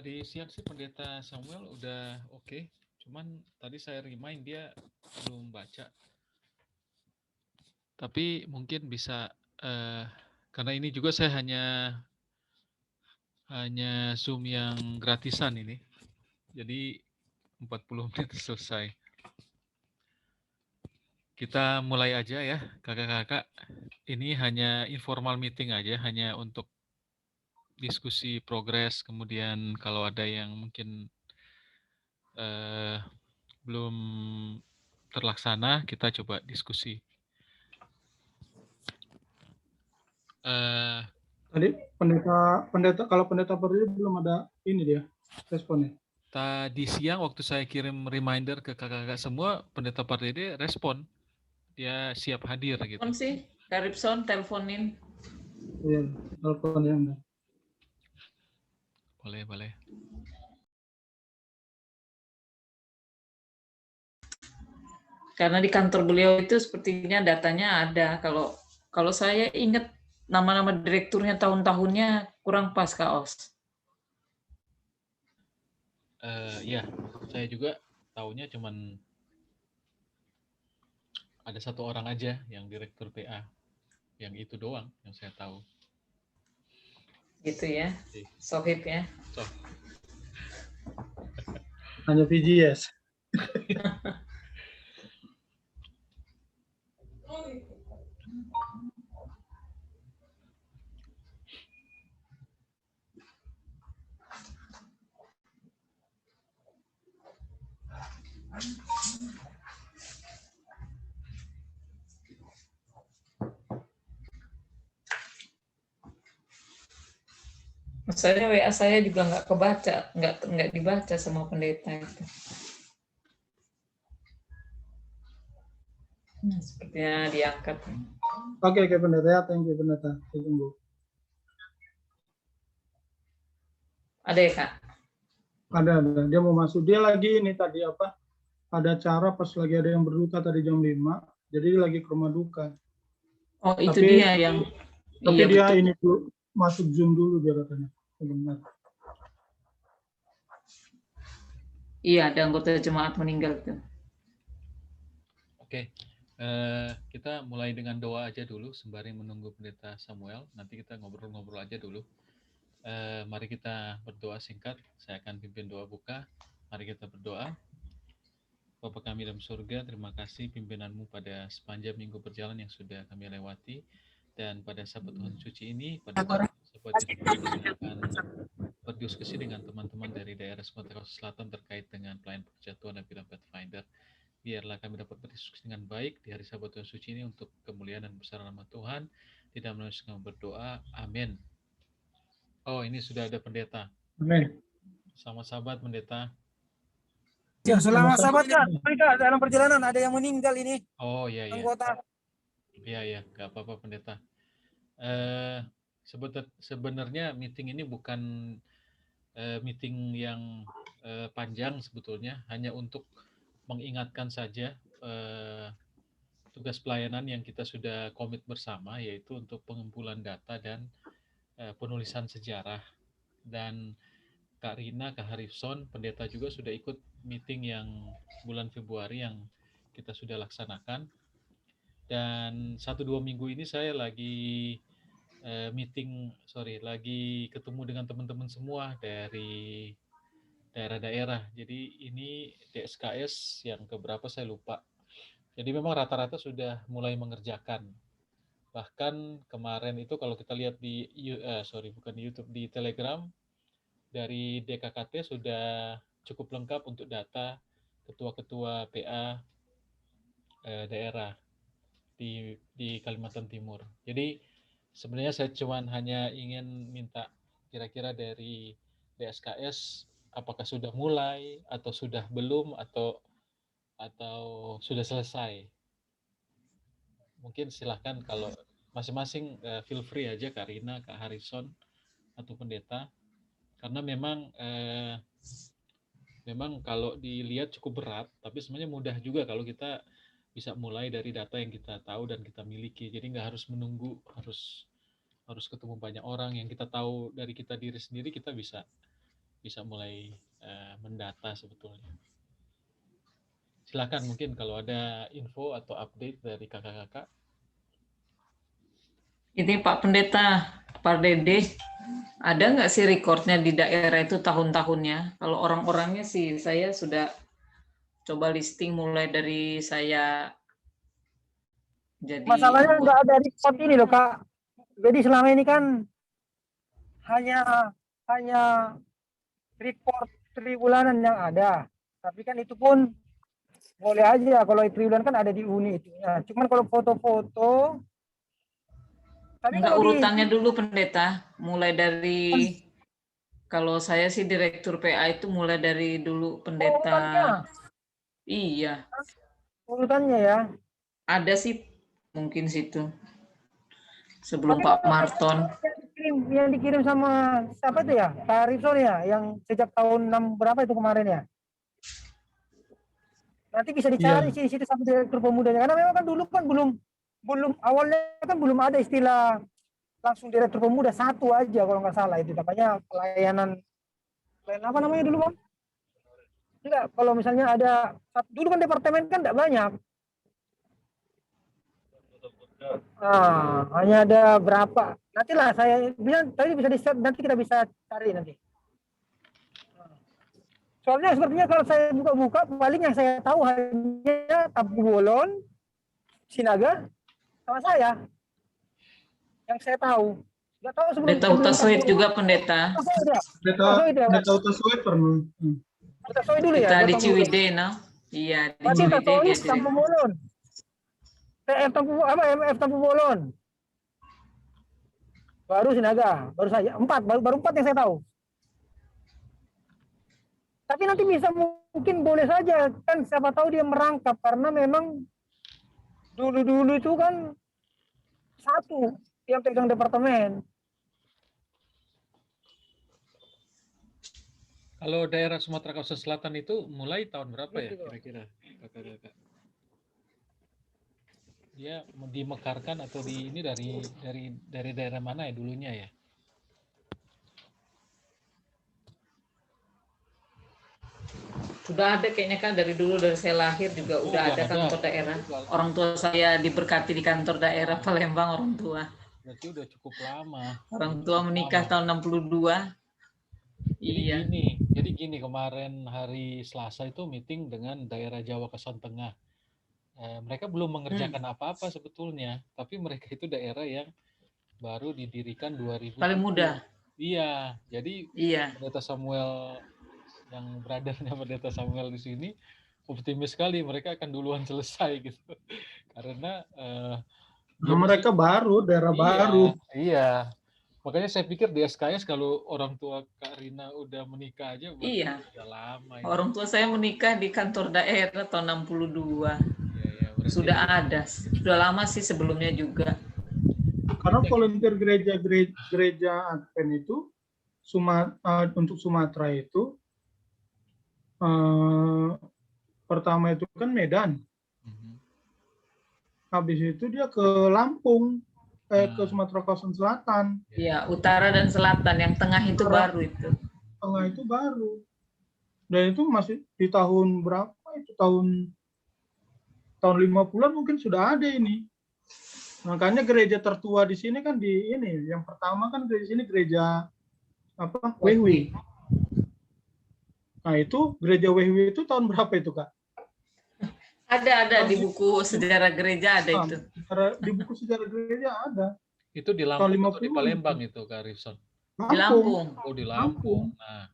Tadi siang sih Pendeta Samuel udah oke. Cuman tadi saya remind dia belum baca. Tapi mungkin bisa karena ini juga saya hanya Zoom yang gratisan ini. Jadi 40 menit selesai. Kita mulai aja ya, kakak-kakak. Ini hanya informal meeting aja, hanya untuk diskusi progres. Kemudian kalau ada yang mungkin belum terlaksana, kita coba diskusi. Tadi kalau pendeta berdiri belum ada ini dia responnya. Tadi siang waktu saya kirim reminder ke kakak-kakak semua, Pendeta Pardede respon. Dia siap hadir gitu. Telepon sih, Karipson teleponin. Iya, telepon yang ada. Boleh. Karena di kantor beliau itu sepertinya datanya ada. Kalau saya ingat nama-nama direkturnya tahun-tahunnya kurang pas, Kak Os. Ya, saya juga taunya cuman ada satu orang aja yang direktur PA. Yang itu doang yang saya tahu. Gitu ya, Sohib ya. Hanya VGS. Maksudnya WA saya juga nggak kebaca, nggak dibaca sama pendeta itu. Sepertinya diangkat. Oke, pendeta ya, thank you pendeta. Saya tunggu. Ada ya, Kak? Ada. Dia mau masuk. Dia lagi ini tadi apa? Ada acara pas lagi ada yang berduka tadi jam 5. Jadi dia lagi ke rumah duka. Oh, itu dia yang... Tapi iya, dia betul. ini dulu, masuk Zoom dulu dia katanya. Sebentar. Iya, ada anggota jemaat meninggal tuh. Oke. Kita mulai dengan doa aja dulu sembari menunggu Pendeta Samuel. Nanti kita ngobrol-ngobrol aja dulu. Mari kita berdoa singkat. Saya akan pimpin doa buka. Mari kita berdoa. Bapa kami dalam surga, terima kasih pimpinanmu pada sepanjang minggu berjalan yang sudah kami lewati. Dan pada Sabat Tuhan Suci ini, pada Sabat ini kami akan berdiskusi dengan teman-teman dari daerah Sumatera Selatan terkait dengan pelayanan pekerja Tuhan dan Bidang Pathfinder. Biarlah kami dapat berdiskusi dengan baik di hari Sabat Tuhan Suci ini untuk kemuliaan dan besar nama Tuhan. Tidak menulis kami berdoa. Amin. Oh, ini sudah ada pendeta. Amin. Sama sahabat pendeta. Ya, selamat sahabat Kak, dalam perjalanan ada yang meninggal ini. Oh iya. Anggota. Iya, nggak apa-apa pendeta. Sebenarnya meeting ini bukan meeting yang panjang sebetulnya, hanya untuk mengingatkan saja tugas pelayanan yang kita sudah komit bersama, yaitu untuk pengumpulan data dan penulisan sejarah. Dan Kak Rina, Kak Harifson, pendeta juga sudah ikut meeting yang bulan Februari yang kita sudah laksanakan. Dan 1-2 minggu ini saya lagi lagi ketemu dengan teman-teman semua dari daerah-daerah. Jadi ini DSKS yang keberapa saya lupa. Jadi memang rata-rata sudah mulai mengerjakan. Bahkan kemarin itu kalau kita lihat di bukan di YouTube, di Telegram dari DKKT sudah cukup lengkap untuk data ketua-ketua PA daerah di Kalimantan Timur. Jadi sebenarnya saya cuma hanya ingin minta kira-kira dari DSKS apakah sudah mulai atau sudah belum atau sudah selesai. Mungkin silahkan kalau masing-masing feel free aja Kak Rina, Kak Harrison atau pendeta. Karena memang kalau dilihat cukup berat, tapi sebenarnya mudah juga kalau kita bisa mulai dari data yang kita tahu dan kita miliki. Jadi nggak harus menunggu, harus ketemu banyak orang yang kita tahu dari kita diri sendiri, kita bisa bisa mulai mendata sebetulnya. Silakan mungkin kalau ada info atau update dari kakak-kakak. Ini Pak Pendeta, Pak Dede, ada nggak sih recordnya di daerah itu tahun-tahunnya? Kalau orang-orangnya sih saya sudah coba listing mulai dari saya jadi Masalahnya anggota. nggak ada report ini loh Kak. Jadi selama ini kan hanya hanya report triwulan yang ada. Tapi kan itu pun boleh aja kalau triwulan kan ada di uni itu. Ya, cuman kalau foto-foto, tapi Enggak, kalau di urutannya dulu Pendeta, mulai dari kalau saya sih direktur PA itu mulai dari dulu Pendeta. urutannya, Iya, urutannya ya. ada sih mungkin situ sebelum Tapi Pak kalau Marton. yang dikirim sama siapa itu ya? Pak Rifson ya, yang sejak tahun 6 berapa itu kemarin ya? Nanti bisa dicari Iya, sih di situ sama direktur pemudanya. Karena memang kan dulu kan belum belum awalnya kan belum ada istilah langsung direktur pemuda satu aja kalau nggak salah itu. Makanya pelayanan apa namanya dulu bang? Enggak, kalau misalnya ada dulu kan departemen kan tidak banyak. Hanya ada berapa? Nantilah saya bilang tadi bisa di nanti kita bisa cari nanti. Soalnya sepertinya kalau saya buka-buka paling yang saya tahu hanya Tabu Bolon, Sinaga, sama saya. Yang saya tahu. Nggak tahu sebelum Pendeta sebelum Utasoid Tabu juga Pendeta. Pendeta Utasoid pernah. Utasoid dulu ya. Kita di Tabu Bolon. Ciwidey, no? Iya, di Berarti Ciwidey Utasoid dia Tabu direktur. Bolon. TF Tabu apa MF Tabu Bolon. Baru Sinaga, baru saya baru 4 yang saya tahu. Tapi nanti bisa mungkin boleh saja kan siapa tahu dia merangkap karena memang dulu itu kan satu yang pegang departemen. Kalau daerah Sumatera Kawasan Selatan itu mulai tahun berapa ya kira-kira kakak-kakak? Dia dimekarkan atau di ini dari daerah mana ya dulunya ya? Sudah ada kayaknya kan dari dulu dari saya lahir juga udah ada kantor daerah. Orang tua saya diberkati di kantor daerah Palembang orang tua. Berarti udah cukup lama. Orang tua menikah tahun 62. Jadi gini kemarin hari Selasa itu meeting dengan daerah Jawa Kesan Tengah. Mereka belum mengerjakan apa-apa sebetulnya, tapi mereka itu daerah yang baru didirikan 2000. Paling muda. Iya, jadi Pendeta Samuel yang brothernya Pendeta Samuel di sini optimis sekali mereka akan duluan selesai gitu, karena mereka baru, daerah baru. Iya. Makanya saya pikir di SKS kalau orang tua Kak Rina udah menikah aja udah lama. Orang tua saya menikah di kantor daerah tahun 62. Sudah ada. Sudah lama sih sebelumnya juga. Karena volunteer gereja Advent itu untuk Sumatera itu pertama itu kan Medan. Habis itu dia ke Lampung. Ke Sumatera Kawasan Selatan. Iya, utara dan selatan. Yang tengah itu baru itu. Tengah itu baru. Dan itu masih di tahun berapa? Itu tahun 50-an mungkin sudah ada ini. Makanya gereja tertua di sini kan di ini. Yang pertama kan di sini gereja apa? Wehwi. Nah, itu gereja Wehwi itu tahun berapa itu, Kak? Ada di buku sejarah gereja ada itu. Di buku sejarah gereja ada. Itu di Lampung atau di Palembang itu, Kak Rifson? Di Lampung. Oh, di Lampung. Nah,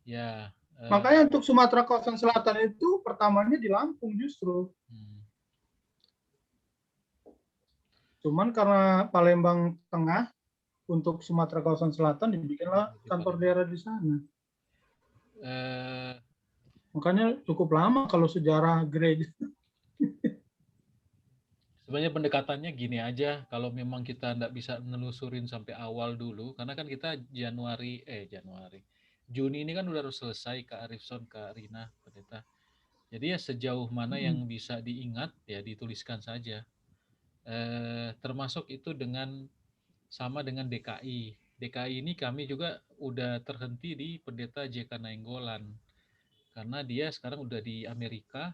ya. Makanya untuk Sumatera Kawasan Selatan itu pertamanya di Lampung justru. Cuman karena Palembang Tengah untuk Sumatera Kawasan Selatan dibikinlah kantor daerah di sana. Makanya cukup lama kalau sejarah gereja. Sebenarnya pendekatannya gini aja, kalau memang kita nggak bisa nelusurin sampai awal dulu, karena kan kita Juni ini kan udah harus selesai, Kak Arifson, Kak Rina, Pendeta. Jadi ya sejauh mana yang bisa diingat ya dituliskan saja. Termasuk itu sama dengan DKI. DKI ini kami juga udah terhenti di Pendeta JK Nainggolan. Karena dia sekarang udah di Amerika,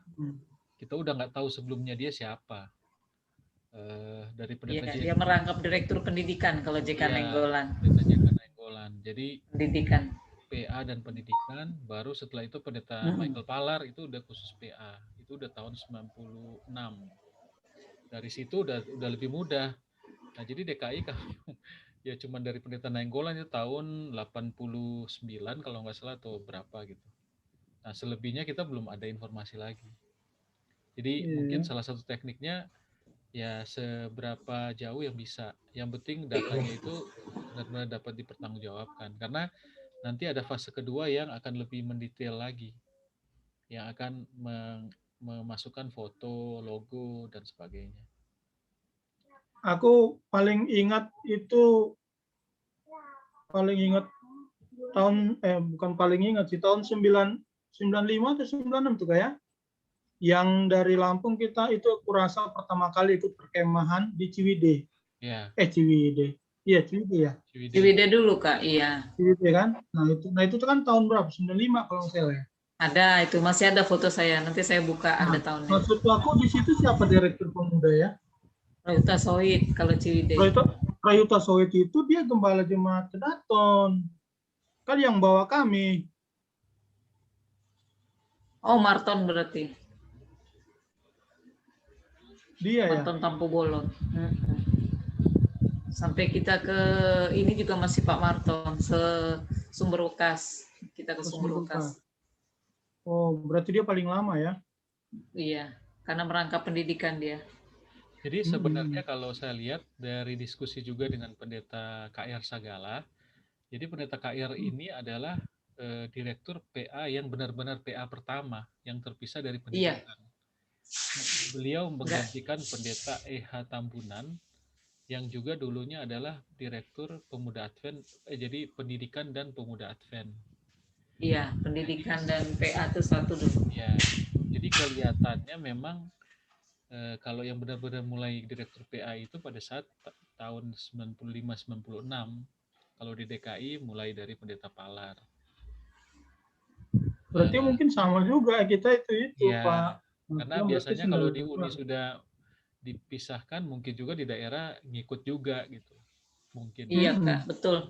kita udah nggak tahu sebelumnya dia siapa. Dari Pendeta Iya, JK. dia merangkap direktur pendidikan kalau JK Nainggolan. Pendeta JK Nainggolan. Jadi Pendidikan. PA dan pendidikan, baru setelah itu Pendeta Michael Palar itu udah khusus PA. Itu udah tahun 96. Dari situ udah lebih mudah. Nah, jadi DKI kami ya cuma dari Pendeta Nainggolan itu tahun 89 kalau nggak salah atau berapa gitu. Nah, selebihnya kita belum ada informasi lagi. Jadi mungkin salah satu tekniknya ya seberapa jauh yang bisa. Yang penting datanya itu benar-benar dapat dipertanggungjawabkan. Karena nanti ada fase kedua yang akan lebih mendetail lagi. Yang akan memasukkan foto, logo, dan sebagainya. Aku paling ingat tahun bukan paling ingat sih, tahun 95 atau 96 tuh kayak yang dari Lampung kita itu aku rasa pertama kali ikut perkemahan di Ciwidey. Ya. Ciwidey. Iya, Ciwidey ya. Ciwidey dulu, Kak. Iya. Ciwidey kan. Nah itu kan tahun berapa? 95 kalau nggak salah ya. Ada, itu masih ada foto saya. Nanti saya buka ada tahunnya. Maksud aku di situ siapa direktur pemuda ya? Prayuta Sohid kalau Ciwidey. Prayuta Sohid itu dia gembala jemaat Kedaton. Kan yang bawa kami. Oh, Marton berarti. Dia Marton ya. Tampu Bolon. Sampai kita ke ini juga masih Pak Marton, Sumber Bekas. Kita ke Sumber Bekas. Oh, berarti dia paling lama ya? Iya, karena merangkap pendidikan dia. Jadi sebenarnya kalau saya lihat dari diskusi juga dengan Pendeta KR Sagala, jadi Pendeta KR ini adalah direktur PA yang benar-benar PA pertama yang terpisah dari pendidikan. Iya. Beliau menggantikan Pendeta EH Tambunan yang juga dulunya adalah direktur Pemuda Advent, jadi pendidikan dan Pemuda Advent. Iya, pendidikan dan PA itu satu dulu. Ya, jadi kelihatannya memang kalau yang benar-benar mulai direktur PA itu pada saat tahun 95-96, kalau di DKI mulai dari Pendeta Palar. Berarti mungkin sama juga kita itu ya, Pak. Karena biasanya kalau di Uni sudah dipisahkan, mungkin juga di daerah ngikut juga gitu. Mungkin. Iya, Kak, betul.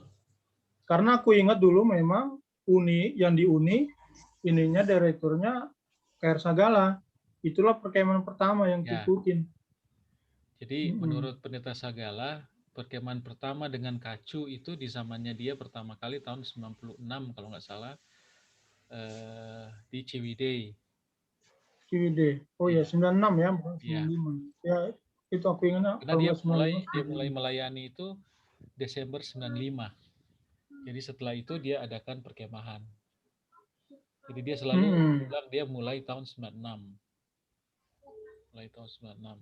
Karena aku ingat dulu memang yang di Uni ininya direkturnya KR Sagala. Itulah perkemahan pertama yang diikutin. Jadi menurut Pendeta Sagala, perkemahan pertama dengan Kacu itu di zamannya dia pertama kali tahun 96 kalau nggak salah di Ciwidey. Ciwidey. Oh ya, 96 ya, bukan 95. Ya, itu aku ingat. Karena dia mulai melayani itu Desember 95. Jadi setelah itu dia adakan perkemahan. Jadi dia selalu bilang dia mulai tahun 96. Mulai tahun 96.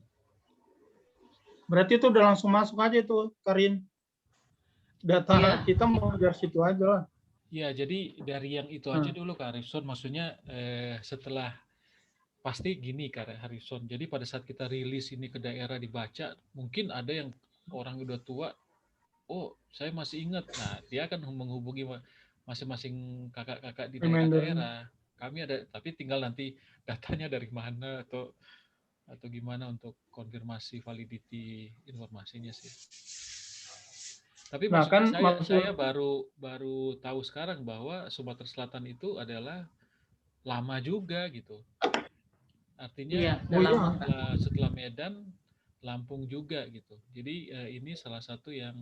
Berarti itu udah langsung masuk aja tuh, Karin. Data kita mau dari situ aja lah. Ya, jadi dari yang itu aja dulu Kak Harrison. Maksudnya setelah pasti gini Kak Harrison. Jadi pada saat kita rilis ini ke daerah dibaca, mungkin ada yang orang udah tua, oh saya masih ingat. Nah, dia akan menghubungi masing-masing kakak-kakak di daerah-daerah. Kami ada, tapi tinggal nanti datanya dari mana atau gimana untuk konfirmasi validity informasinya sih. Tapi saya baru tahu sekarang bahwa Sumatera Selatan itu adalah lama juga gitu. Artinya setelah Medan, Lampung juga gitu. Jadi ini salah satu yang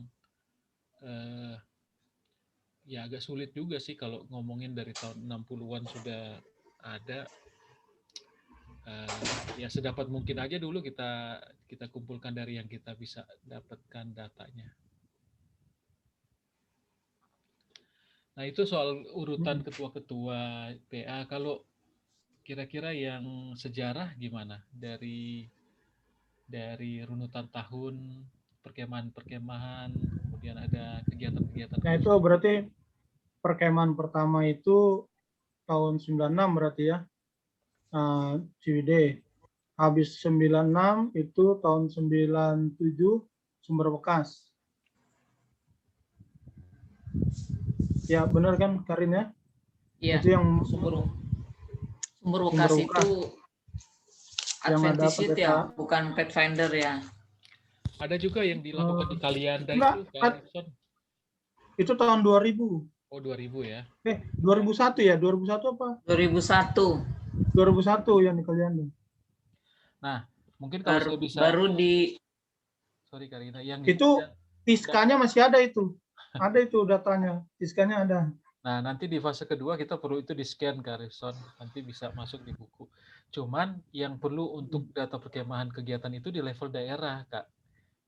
ya agak sulit juga sih kalau ngomongin dari tahun 60-an sudah ada. Ya sedapat mungkin aja dulu kita kumpulkan dari yang kita bisa dapatkan datanya. Nah itu soal urutan ketua-ketua PA. Kalau kira-kira yang sejarah gimana dari runutan tahun, perkemahan, kemudian ada kegiatan-kegiatan. Nah itu berarti perkemahan pertama itu tahun 96 berarti ya, Ciwidey. Habis 96 itu tahun 97 Sumber Bekas. Ya benar kan Karin ya? Iya, Itu yang sumber Sumber Bekasi Wukas. itu Yang ada Adventist pendeta. ya, bukan Pathfinder ya. Ada juga yang dilakukan di Kalianda Enggak, itu, Kak Arifson. itu tahun 2000. Oh, 2000 ya. 2001 ya? 2001 apa? 2001 2001 yang di Kalianda. Nah, mungkin kalau saya bisa, baru di sorry Karina, yang Itu Tiskanya masih ada itu. Ada itu datanya. Tiskanya ada. Nah, nanti di fase kedua kita perlu itu di-scan Kak Arifson, nanti bisa masuk di buku. Cuman yang perlu untuk data perkemahan kegiatan itu di level daerah, Kak.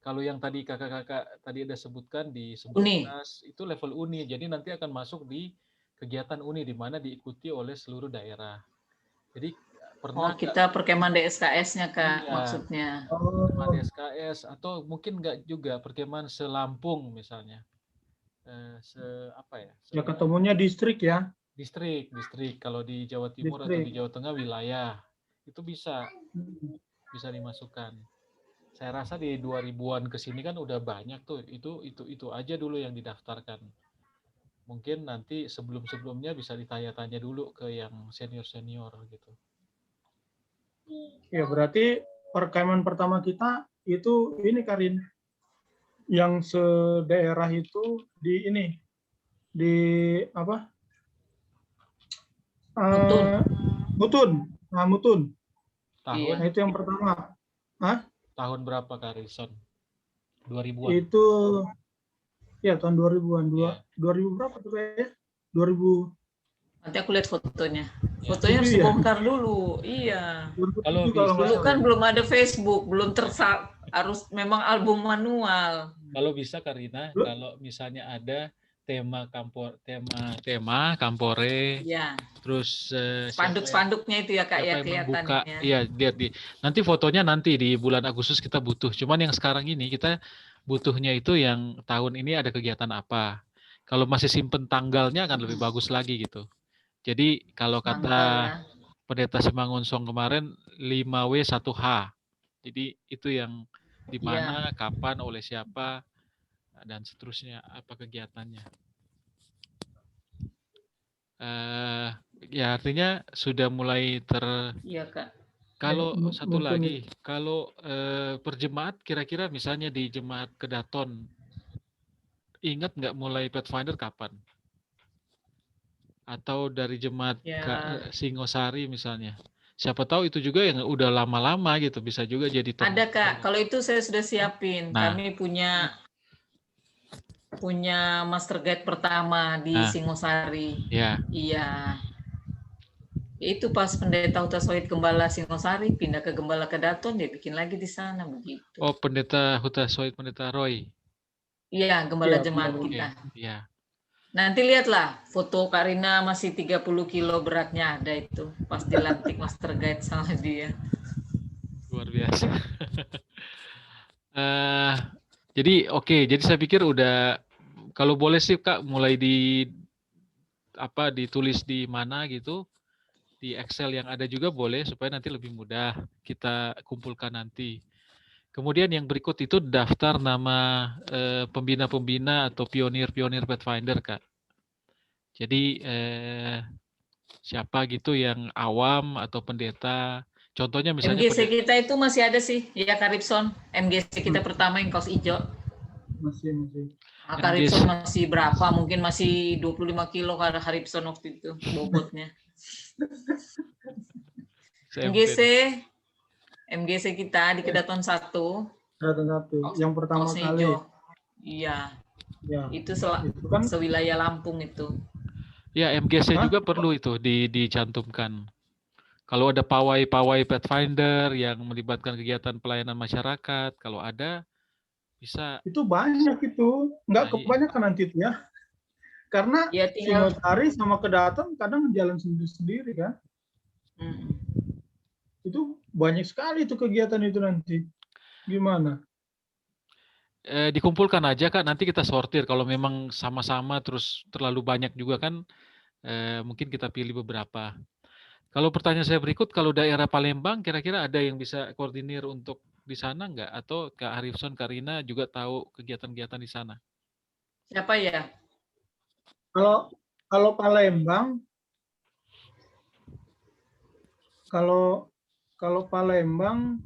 Kalau yang tadi kakak-kakak tadi ada sebutkan di Sumber Uni. Wukas, itu level uni. Jadi nanti akan masuk di kegiatan uni di mana diikuti oleh seluruh daerah. Jadi pernah kita perkemahan DSKS-nya Kak, Iya. maksudnya. perkemahan SKS atau mungkin enggak juga perkemahan selampung misalnya. Ya ketemunya distrik ya. Distrik. Kalau di Jawa Timur atau di Jawa Tengah wilayah itu bisa dimasukkan. Saya rasa di 2000-an ke sini kan udah banyak tuh. Itu aja dulu yang didaftarkan. Mungkin nanti sebelum-sebelumnya bisa ditanya-tanya dulu ke yang senior-senior gitu. Ya berarti perkemahan pertama kita itu ini Karin. Yang sedaerah itu di ini. Di apa? Mutun. Nah, Mutun. Tahun Nah, itu yang pertama. Hah? Tahun berapa Kak Rison? 2000-an. Itu ya tahun 2000-an. 2000 berapa tuh kayaknya? 2000. Nanti aku lihat fotonya. Fotonya harus dibongkar dulu. Iya. Kalau dulu kan belum ada Facebook, belum harus memang album manual. Kalau bisa Karina, kalau misalnya ada tema Kampore, ya. Terus spanduk-spanduknya itu ya Kak ya kelihatannya. Iya, lihat nanti fotonya nanti di bulan Agustus kita butuh. Cuman yang sekarang ini kita butuhnya itu yang tahun ini ada kegiatan apa. Kalau masih simpen tanggalnya akan lebih bagus lagi gitu. Jadi kalau kata Pendeta Simangunsong kemarin 5W1H. Jadi itu yang di mana, kapan, oleh siapa, dan seterusnya apa kegiatannya. Ya artinya sudah mulai Iya Kak. Kalau satu lagi, kalau perjemaat kira-kira misalnya di Jemaat Kedaton, ingat nggak mulai Pathfinder kapan? Atau dari Jemaat Singosari misalnya? Siapa tahu itu juga yang udah lama-lama gitu, bisa juga jadi. Ada Kak, kalau itu saya sudah siapin. Nah, kami punya master guide pertama di Singosari. Iya. Itu pas Pendeta Huta Sohid Gembala Singosari pindah ke Gembala Kedaton, dia bikin lagi di sana begitu. Oh, Pendeta Huta Sohid, Pendeta Roy. Iya, Gembala jemaat kita. Iya. Nanti lihatlah foto Karina masih 30 kilo beratnya ada itu pas dilantik master guide sama dia. Luar biasa. Jadi jadi saya pikir udah, kalau boleh sih Kak mulai ditulis di mana gitu, di Excel yang ada juga boleh supaya nanti lebih mudah kita kumpulkan nanti. Kemudian yang berikut itu daftar nama pembina-pembina atau pionir-pionir Pathfinder Kak. Jadi siapa gitu yang awam atau pendeta. Contohnya misalnya MGC kita itu masih ada sih, ya Karibson. MGC kita pertama yang kaos hijau. Masih. Karibson masih berapa? Mungkin masih 25 kilo karena Karibson waktu itu bobotnya. MGC kita di Kedaton 1. Kedaton 1. Yang pertama kali. Iya. Ya. Itu kan sewilayah Lampung itu. Ya, MGC juga perlu itu dicantumkan. Kalau ada pawai Pathfinder yang melibatkan kegiatan pelayanan masyarakat, kalau ada bisa. Itu banyak itu, nggak kebanyakan nanti itu ya. Karena Singosari sama Kedaton kadang jalan sendiri-sendiri kan. Itu banyak sekali itu kegiatan itu nanti. Gimana? Dikumpulkan aja Kak, nanti kita sortir. Kalau memang sama-sama terus terlalu banyak juga kan, mungkin kita pilih beberapa. Kalau pertanyaan saya berikut, kalau daerah Palembang kira-kira ada yang bisa koordinir untuk di sana nggak? Atau Kak Harifson, Karina juga tahu kegiatan-kegiatan di sana? Siapa ya? Kalau kalau Palembang, kalau kalau Palembang,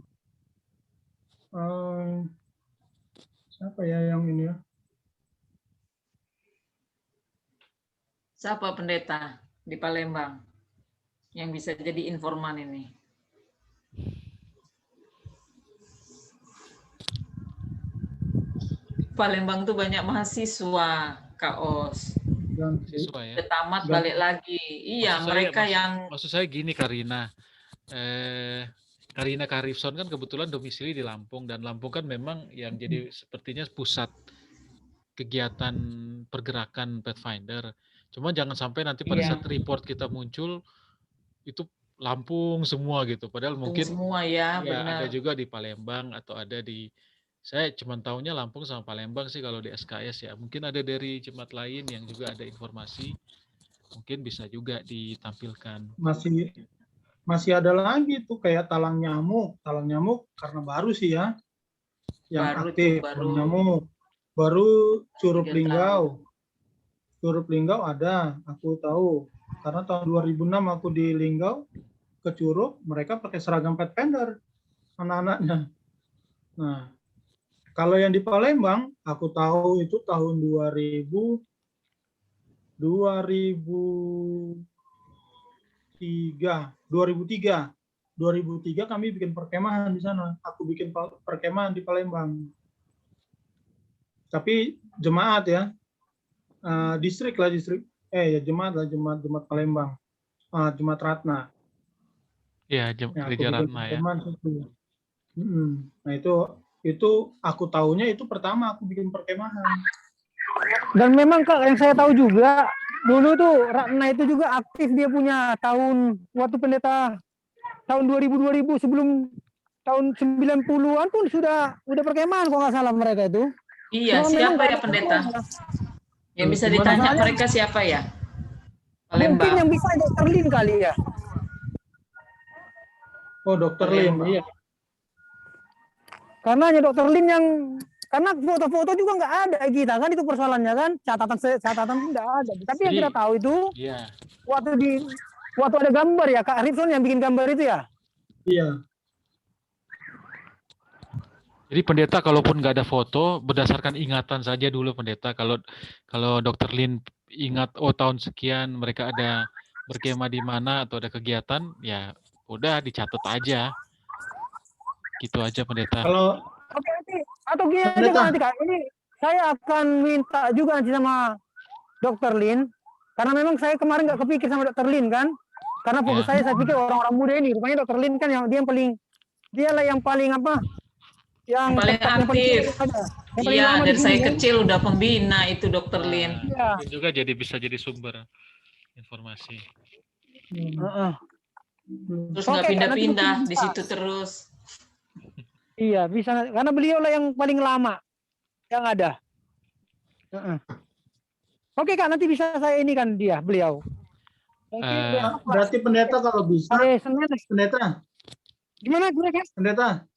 siapa ya yang ini ya? Siapa pendeta di Palembang yang bisa jadi informan ini? Palembang tuh banyak mahasiswa, Kak Os. Siswa ya. Udah tamat balik lagi. Iya, mereka yang maksud saya gini, Karina. Karina Karifson kan kebetulan domisili di Lampung, dan Lampung kan memang yang jadi sepertinya pusat kegiatan pergerakan Pathfinder. Cuma jangan sampai nanti pada saat report kita muncul itu Lampung semua gitu. Padahal mungkin semua ya, ada juga di Palembang atau ada di, saya cuma tahunya Lampung sama Palembang sih kalau di SKS ya. Mungkin ada dari jemaat lain yang juga ada informasi. Mungkin bisa juga ditampilkan. Masih ada lagi tuh kayak Talang Nyamuk karena baru sih ya yang baru aktif. Talang Nyamuk baru Curug Linggau ada, aku tahu karena tahun 2006 aku di Linggau ke Curug, mereka pakai seragam Pathfinder anak-anaknya. Nah, kalau yang di Palembang aku tahu itu tahun 2003 kami bikin perkemahan di sana. Aku bikin perkemahan di Palembang. Tapi jemaat ya, distrik jemaat Palembang, jemaat Ratna. Ya, gereja Ratna ya. Nah itu aku tahunya itu pertama aku bikin perkemahan. Dan memang Kak, yang saya tahu juga dulu tuh Ratna itu juga aktif, dia punya tahun waktu pendeta tahun 2000 sebelum tahun 90-an pun sudah perkemahan kalau nggak salah mereka itu. Iya, siapa ya pendeta? Yang bisa ditanya mereka siapa ya? Palembang. Mungkin yang bisa Dr. Lin kali ya. Oh, Dr. Lin, iya. Karena hanya Dr. Lin yang, karena foto-foto juga nggak ada kita kan, itu persoalannya kan, catatan tidak ada. Tapi yang kita tahu itu waktu ada gambar ya, Kak Rifson yang bikin gambar itu ya. Iya. Jadi pendeta kalaupun nggak ada foto, berdasarkan ingatan saja dulu pendeta. Kalau Dr. Lin ingat, oh tahun sekian mereka ada berkemah di mana atau ada kegiatan, ya udah dicatat aja. Gitu aja pendeta. Kalau oke, atau gini aja nanti Kak, ini saya akan minta juga nanti sama Dr. Lin, karena memang saya kemarin nggak kepikir sama Dr. Lin kan, karena fokus saya pikir orang-orang muda ini, rupanya Dr. Lin kan yang dialah yang paling apa? Yang paling aktif. Iya, dari saya kecil udah pembina itu Dr. Lin. Mungkin juga bisa jadi sumber informasi. Terus nggak pindah-pindah di situ terus. Iya, bisa, karena beliau lah yang paling lama yang ada. Oke Kak, nanti bisa saya ini kan beliau. Mungkin berarti pendeta kalau bisa. Pendeta. Gimana Kak? Pendeta.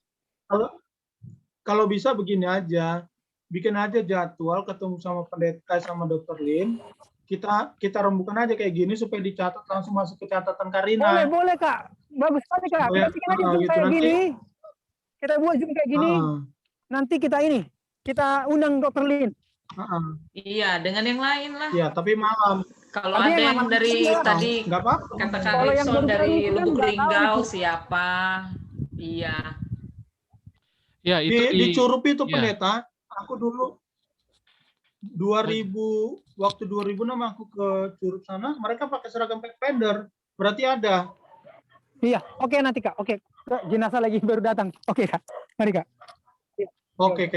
Kalau bisa begini aja, bikin aja jadwal ketemu sama pendeta sama Dr. Lin, kita rembukan aja kayak gini supaya dicatat langsung masuk ke catatan Karina. Boleh Kak, bagus sekali Kak. Kita bikin aja Zoom kayak gini, kita buat Zoom kayak gini. Nanti kita undang Dr. Lin. Iya, dengan yang lain lah. Iya, tapi malam. Kalau ada yang dari tadi katakan Rifson dari Lubuk Linggau siapa? Iya. Ya, itu di Curup itu pendeta, aku dulu waktu 2006 aku ke Curup sana, mereka pakai seragam Pathfinder, berarti ada. Iya, oke nanti Kak, oke. Jenazah lagi baru datang, oke Kak, mari Kak. Oke.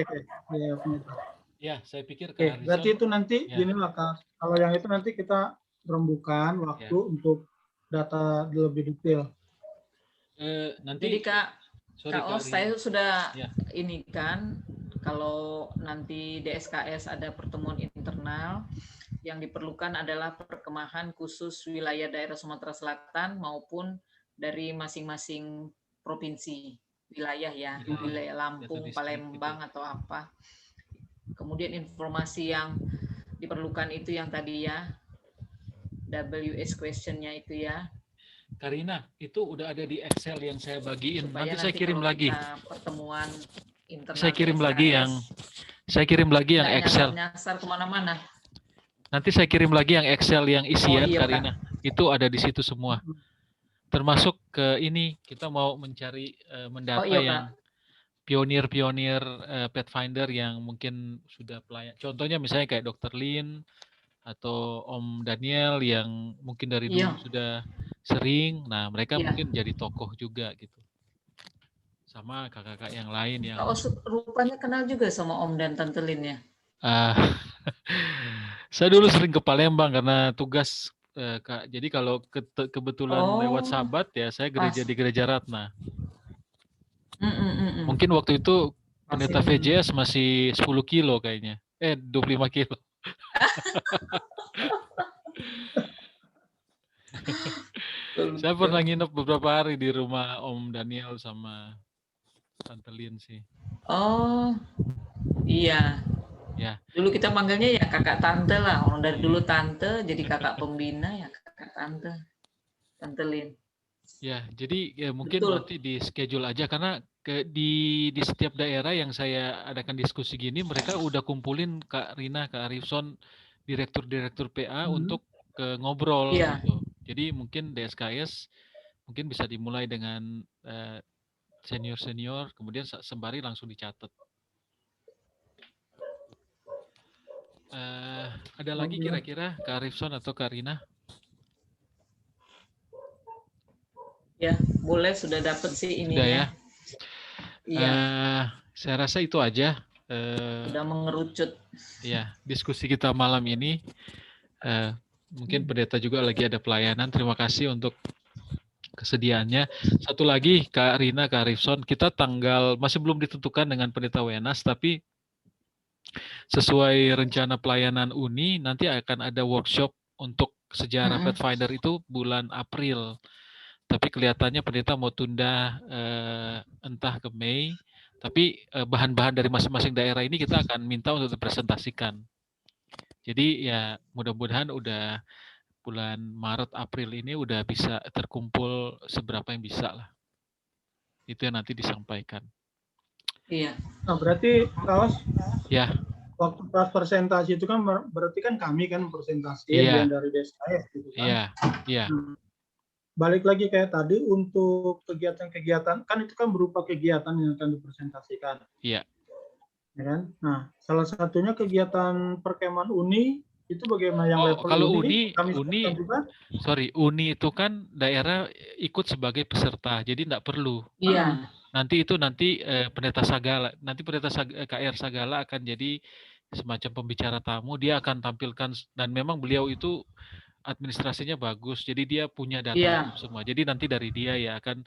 Ya, saya pikir berarti itu nanti gini lah Kak, kalau yang itu nanti kita rembukan waktu untuk data lebih detail. Nanti jadi Kak Os, saya sudah ini kan, kalau nanti DSKS ada pertemuan internal, yang diperlukan adalah perkemahan khusus wilayah daerah Sumatera Selatan maupun dari masing-masing provinsi wilayah ya, wilayah Lampung, Palembang atau apa. Kemudian informasi yang diperlukan itu yang tadi ya, WS question-nya itu ya. Karina, itu udah ada di Excel yang saya bagiin. Supaya Nanti saya kirim kalau lagi. kita pertemuan internal Saya kirim lagi SKS, saya kirim lagi yang nggak Excel. nyasar kemana-mana. Nanti saya kirim lagi yang Excel yang isian, iya, Karina. Itu ada di situ semua. Termasuk ke ini, kita mau mencari mendata iya, yang pionir-pionir Pathfinder yang mungkin sudah pelayan. Contohnya misalnya kayak Dr. Lin atau Om Daniel yang mungkin dari dulu sudah sering. Nah, mereka mungkin jadi tokoh juga gitu. Sama kakak-kakak yang lain yang rupanya kenal juga sama Om dan Tante Lin ya. Saya dulu sering ke Palembang karena tugas Kak. Jadi kalau kebetulan lewat Sabat ya saya gereja di Gereja Ratna. Mungkin waktu itu pendeta VJS masih 10 kilo kayaknya. 25 kilo. Saya pernah nginep beberapa hari di rumah Om Daniel sama Tante Lin sih. Oh, iya. Ya. Dulu kita manggilnya ya kakak tante lah. Orang dari dulu tante, jadi kakak pembina ya kakak tante. Tante Lin. Ya, jadi ya mungkin nanti di schedule aja karena di setiap daerah yang saya adakan diskusi gini mereka udah kumpulin Kak Rina, Kak Arifson, direktur-direktur PA untuk ngobrol gitu. Jadi mungkin DSKS mungkin bisa dimulai dengan senior-senior, kemudian sembari langsung dicatat. Ada lagi kira-kira Kak Arifson atau Kak Rina? Ya, boleh sudah dapat sih ininya. Sudah ya. Iya. Saya rasa itu aja. Sudah mengerucut. Ya, diskusi kita malam ini. Mungkin pendeta juga lagi ada pelayanan. Terima kasih untuk kesediaannya. Satu lagi Kak Rina, Kak Arifson, kita tanggal masih belum ditentukan dengan pendeta Wenas, tapi sesuai rencana pelayanan Uni nanti akan ada workshop untuk sejarah Pathfinder itu bulan April. Tapi kelihatannya pendeta mau tunda entah ke Mei. Tapi bahan-bahan dari masing-masing daerah ini kita akan minta untuk dipresentasikan. Jadi ya mudah-mudahan udah bulan Maret April ini udah bisa terkumpul seberapa yang bisa lah. Itu yang nanti disampaikan. Iya. Nah, berarti Kaos. Ya. Waktu pas presentasi itu kan berarti kan kami kan presentasi yang dari DSKS gitu kan. Iya. Iya. Balik lagi kayak tadi untuk kegiatan-kegiatan kan itu kan berupa kegiatan yang akan dipresentasikan. Iya. Ya kan? Nah, salah satunya kegiatan perkemahan Uni itu bagaimana yang level kalau Uni Uni itu kan daerah ikut sebagai peserta, jadi enggak perlu. Iya. Nanti pendeta Sagala, KR Sagala akan jadi semacam pembicara tamu, dia akan tampilkan dan memang beliau itu administrasinya bagus, jadi dia punya data semua. Jadi nanti dari dia ya akan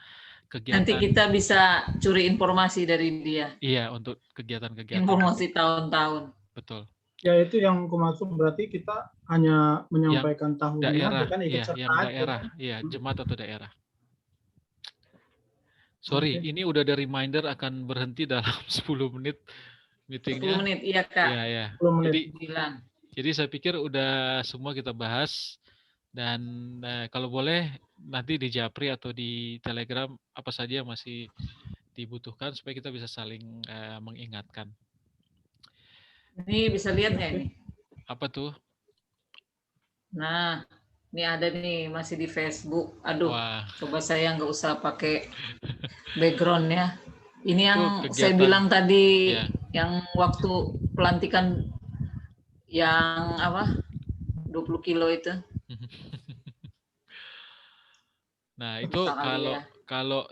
kegiatan. Nanti kita bisa curi informasi dari dia. Iya, untuk kegiatan-kegiatan. Informasi tahun-tahun. Betul. Ya itu yang aku maksud, berarti kita hanya menyampaikan tahunnya, daerah, bukan ikut serta yang daerah, iya, jemaat atau daerah. Sorry, ini udah ada reminder akan berhenti dalam 10 menit meetingnya. 10 menit, iya Kak. Iya. Jadi saya pikir udah semua kita bahas. Dan kalau boleh nanti di Japri atau di Telegram apa saja yang masih dibutuhkan supaya kita bisa saling mengingatkan. Ini bisa lihat nggak ini? Apa tuh? Nah, ini ada nih masih di Facebook. Aduh, coba saya nggak usah pakai backgroundnya. Ini yang saya bilang tadi, yang waktu pelantikan yang apa 20 kilo itu. Nah itu kalau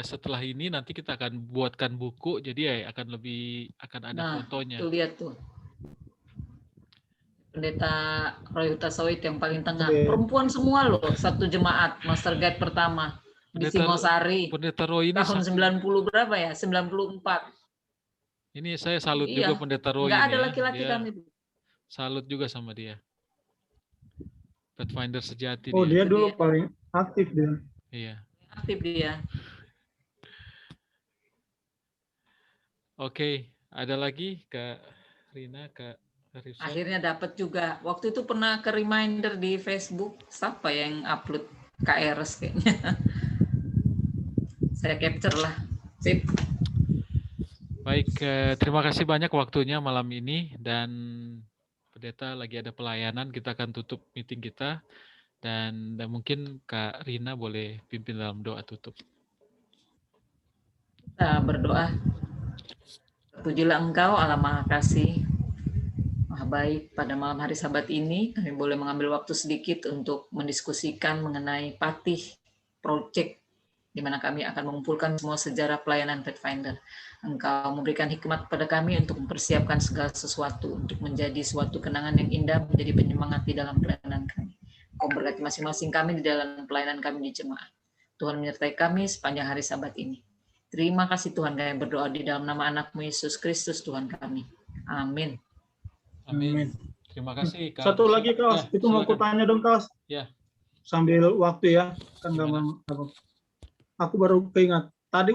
setelah ini nanti kita akan buatkan buku, jadi akan ada fotonya. Tuh lihat tuh. Pendeta Roy Huta-Sawit yang paling tengah. Perempuan semua loh, satu jemaat Master Guide pertama di Singosari. Pendeta Roy ini tahun 90 berapa ya? 94. Ini saya salut juga Pendeta Roy. Nggak ada laki-laki kami. Salut juga sama dia. Pathfinder sejati. Oh dia dulu paling aktif dia. Iya. Aktif dia. Oke, ada lagi Kak Rina, Kak Arif Syah. Akhirnya dapat juga. Waktu itu pernah ke reminder di Facebook, siapa yang upload KRS kayaknya. Saya capture lah. Sip. Baik, terima kasih banyak waktunya malam ini, dan Pendeta lagi ada pelayanan, kita akan tutup meeting kita, dan mungkin Kak Rina boleh pimpin dalam doa tutup. Kita berdoa. Pujilah Engkau, Allah Maha Kasih, Maha Baik. Pada malam hari Sabat ini, kami boleh mengambil waktu sedikit untuk mendiskusikan mengenai Patih Project, di mana kami akan mengumpulkan semua sejarah pelayanan Pathfinder. Engkau memberikan hikmat kepada kami untuk mempersiapkan segala sesuatu, untuk menjadi suatu kenangan yang indah, menjadi penyemangat di dalam pelayanan kami. Engkau berkati masing-masing kami di dalam pelayanan kami di jemaat. Tuhan menyertai kami sepanjang hari Sabat ini. Terima kasih Tuhan, kami berdoa di dalam nama anak-Mu Yesus Kristus Tuhan kami. Amin. Amin. Terima kasih Kak. Satu lagi Kaos, itu mau silakan. kutanya dong Kaos. Ya. Sambil waktu ya, kan Gimana? aku baru keingat. Tadi